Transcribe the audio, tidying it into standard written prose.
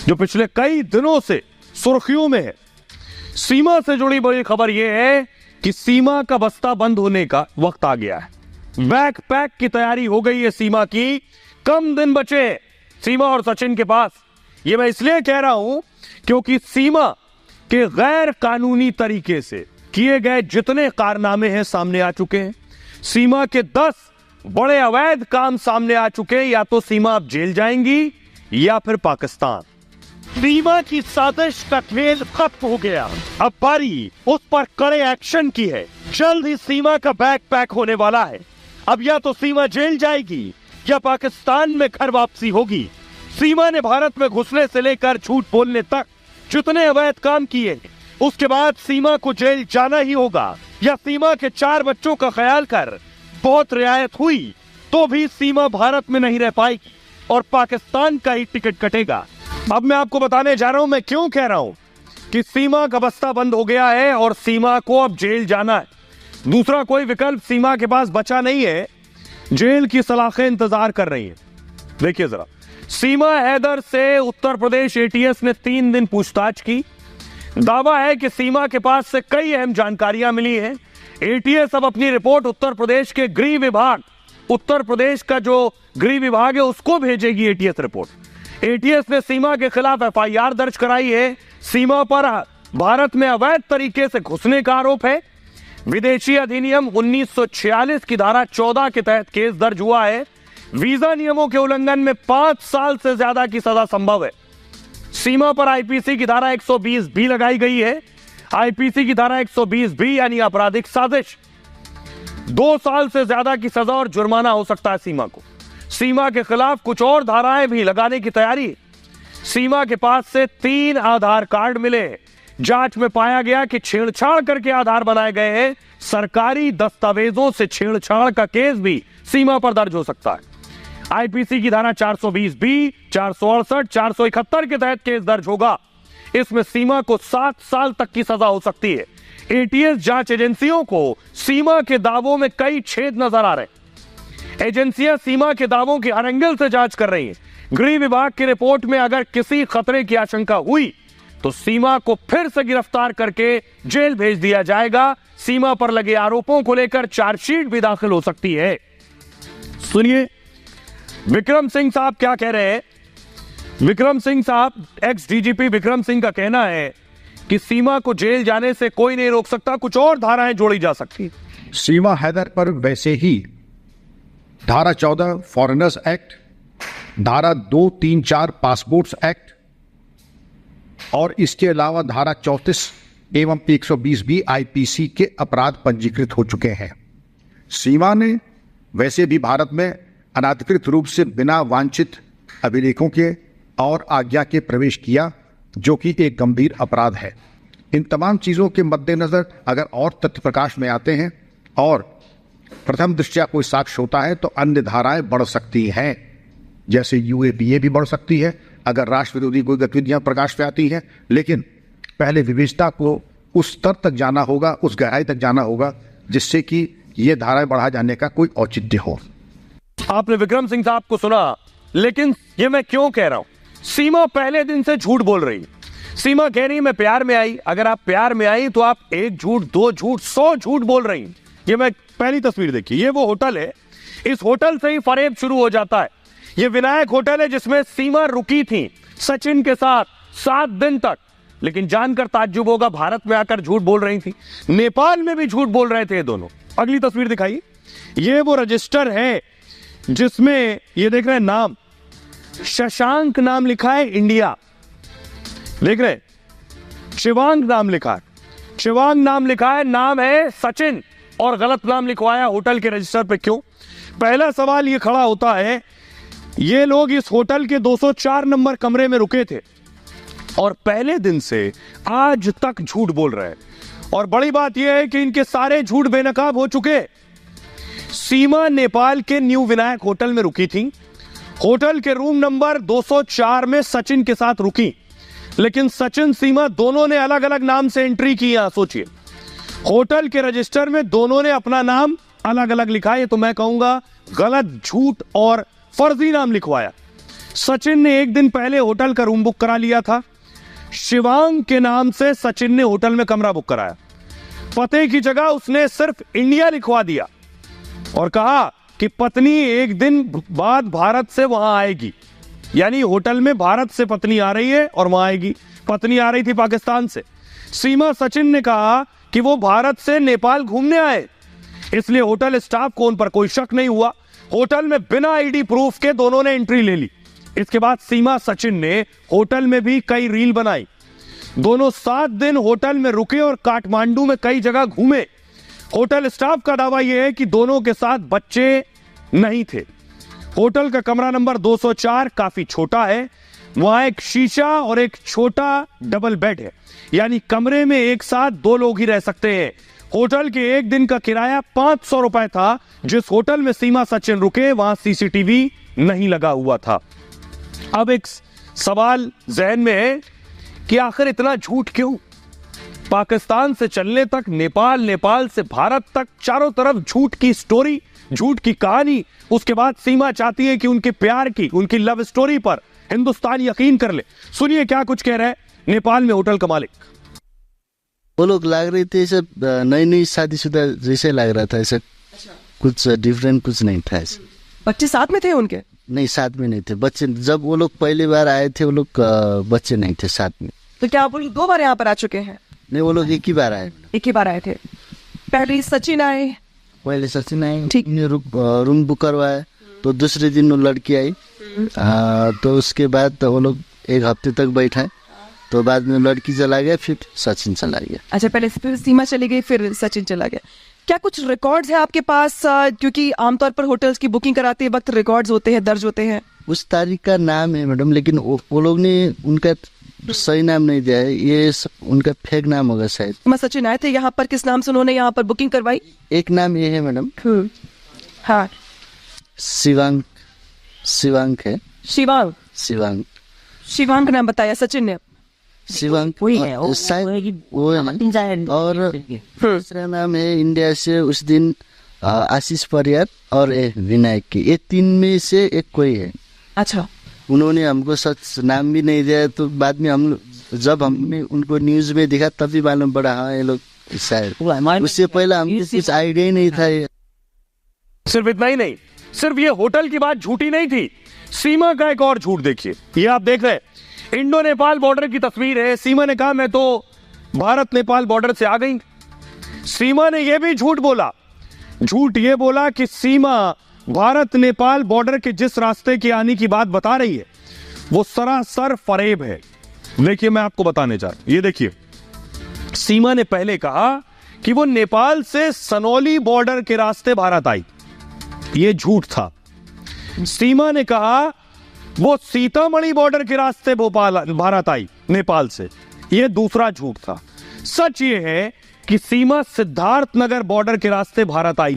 जो पिछले कई दिनों से सुर्खियों में है। सीमा से जुड़ी बड़ी खबर यह है कि सीमा का बस्ता बंद होने का वक्त आ गया है। बैक पैक की तैयारी हो गई है सीमा की, कम दिन बचे सीमा और सचिन के पास। यह मैं इसलिए कह रहा हूं क्योंकि सीमा के गैर कानूनी तरीके से किए गए जितने कारनामे हैं सामने आ चुके हैं। सीमा के 10 बड़े अवैध काम सामने आ चुके हैं। या तो सीमा अब जेल जाएंगी या फिर पाकिस्तान। सीमा की साजिश का खेल खत्म हो गया। अब बारी उस पर कड़े एक्शन की है। जल्द ही सीमा का बैग पैक होने वाला है। अब या तो सीमा जेल जाएगी या पाकिस्तान में घर वापसी होगी। सीमा ने भारत में घुसने से लेकर झूठ बोलने तक जितने अवैध काम किए, उसके बाद सीमा को जेल जाना ही होगा। या सीमा के 4 बच्चों का ख्याल कर बहुत रियायत हुई तो भी सीमा भारत में नहीं रह पाएगी और पाकिस्तान का ही टिकट कटेगा। अब मैं आपको बताने जा रहा हूं मैं क्यों कह रहा हूं कि सीमा का बस्ता बंद हो गया है और सीमा को अब जेल जाना है। दूसरा कोई विकल्प सीमा के पास बचा नहीं है। जेल की सलाखें इंतजार कर रही हैं। देखिए जरा, सीमा हैदर से उत्तर प्रदेश एटीएस ने 3 दिन पूछताछ की। दावा है कि सीमा के पास से कई अहम जानकारियां मिली हैं। एटीएस अब अपनी रिपोर्ट उत्तर प्रदेश के गृह विभाग, उत्तर प्रदेश का जो गृह विभाग है उसको भेजेगी एटीएस रिपोर्ट। एटीएस ने सीमा के खिलाफ एफआईआर दर्ज कराई है। सीमा पर भारत में अवैध तरीके से घुसने का आरोप है। विदेशी अधिनियम 1946 की धारा 14 के तहत केस दर्ज हुआ है। वीजा नियमों के उल्लंघन में 5 साल से ज्यादा की सजा संभव है। सीमा पर आईपीसी की धारा 120 भी लगाई गई है। आईपीसी की धारा 120 भी यानी आपराधिक साजिश, 2 साल से ज्यादा की सजा और जुर्माना हो सकता है सीमा को। सीमा के खिलाफ कुछ और धाराएं भी लगाने की तैयारी। सीमा के पास से 3 आधार कार्ड मिले। जांच में पाया गया कि छेड़छाड़ करके आधार बनाए गए हैं। सरकारी दस्तावेजों से छेड़छाड़ का केस भी सीमा पर दर्ज हो सकता है। आईपीसी की धारा 420 बी, 468, 471 के तहत केस दर्ज होगा। इसमें सीमा को 7 साल तक की सजा हो सकती है। एटीएस जांच एजेंसियों को सीमा के दावों में कई छेद नजर आ रहे हैं। एजेंसियां सीमा के दावों की हर एंगल से जांच कर रही हैं। गृह विभाग की रिपोर्ट में अगर किसी खतरे की आशंका हुई तो सीमा को फिर से गिरफ्तार करके जेल भेज दिया जाएगा। सीमा पर लगे आरोपों को लेकर चार्जशीट भी दाखिल हो सकती है। सुनिए विक्रम सिंह साहब क्या कह रहे हैं। विक्रम सिंह साहब, एक्स डीजीपी विक्रम सिंह का कहना है कि सीमा को जेल जाने से कोई नहीं रोक सकता, कुछ और धाराएं जोड़ी जा सकती। सीमा हैदर पर वैसे ही धारा 14 फॉरेनर्स एक्ट, धारा 234 पासपोर्ट्स एक्ट और इसके अलावा धारा 34 एवं 120 भी आईपीसी के अपराध पंजीकृत हो चुके हैं। सीमा ने वैसे भी भारत में अनाधिकृत रूप से बिना वांछित अभिलेखों के और आज्ञा के प्रवेश किया, जो कि एक गंभीर अपराध है। इन तमाम चीज़ों के मद्देनज़र अगर और तथ्य प्रकाश में आते हैं और प्रथम दृष्टया कोई साक्ष्य होता है तो अन्य धाराएं बढ़ सकती हैं, जैसे यूएपीए भी बढ़ सकती है अगर राष्ट्र विरोधी कोई गतिविधियां प्रकाश में आती हैं। लेकिन पहले विवेचना को उस स्तर तक जाना होगा, उस गहराई तक जाना होगा जिससे कि ये धाराएं बढ़ा जाने का कोई औचित्य हो। आपने विक्रम सिंह साहब को सुना, लेकिन ये मैं क्यों कह रहा हूं, सीमा पहले दिन से झूठ बोल रही है। सीमा कह रही मैं प्यार में आई। अगर आप प्यार में आई तो आप 1 झूठ 2 झूठ 100 झूठ बोल रही हैं। ये मैं पहली तस्वीर देखी, ये वो होटल है। इस होटल से ही फरेब शुरू हो जाता है। ये विनायक होटल है जिसमें सीमा रुकी थी सचिन के साथ 7 दिन तक। लेकिन जानकर ताज्जुब होगा, भारत में आकर झूठ बोल रही थी, नेपाल में भी झूठ बोल रहे थे ये दोनों। अगली तस्वीर दिखाई, ये वो रजिस्टर है जिसमें ये देख रहे हैं नाम शशांक नाम लिखा है, इंडिया देख रहे हैं, शिवांग नाम लिखा है, शिवांग नाम लिखा है, नाम है सचिन और गलत नाम लिखवाया होटल के रजिस्टर पे। क्यों? पहला सवाल ये खड़ा होता है, ये लोग इस होटल के 204 नंबर कमरे में रुके थे और पहले दिन से आज तक झूठ बोल रहे हैं। और बड़ी बात यह है कि इनके सारे झूठ बेनकाब हो चुके। सीमा नेपाल के न्यू विनायक होटल में रुकी थी। होटल के रूम नंबर 204 में सचिन के साथ रुकी, लेकिन सचिन सीमा दोनों ने अलग अलग नाम से एंट्री की। सोचिए, होटल के रजिस्टर में दोनों ने अपना नाम अलग अलग लिखा है, तो मैं कहूंगा गलत, झूठ और फर्जी नाम लिखवाया। सचिन ने एक दिन पहले होटल का रूम बुक करा लिया था। शिवांग के नाम से सचिन ने होटल में कमरा बुक कराया। पते की जगह उसने सिर्फ इंडिया लिखवा दिया और कहा कि पत्नी एक दिन बाद भारत से वहां आएगी। यानी होटल में भारत से पत्नी आ रही है और वहां आएगी। पत्नी आ रही थी पाकिस्तान से। सीमा सचिन ने कहा कि वो भारत से नेपाल घूमने आए, इसलिए होटल स्टाफ को उन पर कोई शक नहीं हुआ। होटल में बिना आईडी प्रूफ के दोनों ने एंट्री ले ली। इसके बाद सीमा सचिन ने होटल में भी कई रील बनाई। दोनों 7 दिन होटल में रुके और काठमांडू में कई जगह घूमे। होटल स्टाफ का दावा यह है कि दोनों के साथ बच्चे नहीं थे। होटल का कमरा नंबर 204 काफी छोटा है। वहां एक शीशा और एक छोटा डबल बेड है, यानी कमरे में एक साथ 2 लोग ही रह सकते हैं। होटल के एक दिन का किराया 500 रुपए था। जिस होटल में सीमा सचिन रुके वहां सीसीटीवी नहीं लगा हुआ था। अब एक सवाल जहन में है कि आखिर इतना झूठ क्यों? पाकिस्तान से चलने तक नेपाल, नेपाल से भारत तक, चारों तरफ झूठ की स्टोरी, झूठ की कहानी। उसके बाद सीमा चाहती है कि उनके प्यार की, उनकी लव स्टोरी पर हिंदुस्तान यकीन कर ले। सुनिए क्या कुछ कह रहे हैं नेपाल में होटल का मालिक। वो लोग लग रहे थे सब नई नई शादीशुदा जैसे लग रहा था। ऐसा कुछ डिफरेंट कुछ नहीं था। ऐसे बच्चे साथ में थे उनके? नहीं, साथ में नहीं थे बच्चे। जब वो लोग पहली बार आए थे वो लोग बच्चे नहीं थे साथ में। तो क्या आप 2 बार यहाँ पर आ चुके हैं? नहीं, वो लोग एक ही बार आए। एक ही बार आए थे। पहले सचिन आए। पहले सचिन आए, ठीक। रूम बुक करवाया। तो दूसरे दिन वो लड़की आई। तो उसके बाद तो वो लोग 1 हफ्ते तक बैठे। तो बाद में लड़की चला गया, फिर सचिन चला गया। अच्छा, पहले फिर सीमा चली गई, फिर सचिन चला गया। क्या कुछ रिकॉर्ड्स है आपके पास? क्योंकि आमतौर पर होटल्स की बुकिंग कराते वक्त रिकॉर्ड्स होते हैं, दर्ज होते हैं। उस तारीख का नाम है मैडम, लेकिन वो लोग ने उनका सही नाम नहीं दिया है। ये उनका फेक नाम होगा शायद। सीमा सचिन आए थे यहाँ पर, किस नाम से उन्होंने यहाँ पर बुकिंग करवाई? एक नाम ये है मैडम। हाँ, शिवांग। शिवांग है। शिवांग। शिवांग। शिवांग नाम बताया सचिन ने। शिवांग वही है, शायद वो है ना। 3-4 और दूसरा नाम है इंडिया से उस दिन आशीष परियार और विनायक की। ये 3 में से एक कोई है। अच्छा, उन्होंने हमको सच नाम भी नहीं दिया। तो बाद में हम जब हमने उनको न्यूज में देखा तभी मालूम पड़ा हाँ ये लोग शायद। उससे पहले हमको कुछ आइडिया ही नहीं था। ये सिर्फ इतना ही नहीं, सिर्फ ये होटल की बात झूठी नहीं थी। सीमा का एक और झूठ देखिए। ये आप देख रहे हैं, इंडो नेपाल बॉर्डर की तस्वीर है। सीमा ने कहा मैं तो भारत नेपाल बॉर्डर से आ गई। सीमा ने यह भी झूठ बोला। झूठ ये बोला कि सीमा भारत नेपाल बॉर्डर के जिस रास्ते के आने की बात बता रही है वो सरासर फरेब है। देखिए मैं आपको बताने जा रहा हूं। ये देखिए, सीमा ने पहले कहा कि वो नेपाल से सनौली बॉर्डर के रास्ते भारत आई। ये झूठ था। सीमा ने कहा वो सीतामढ़ी बॉर्डर के रास्ते भोपाल भारत आई नेपाल से। यह दूसरा झूठ था। सच ये है कि सीमा सिद्धार्थनगर बॉर्डर के रास्ते भारत आई।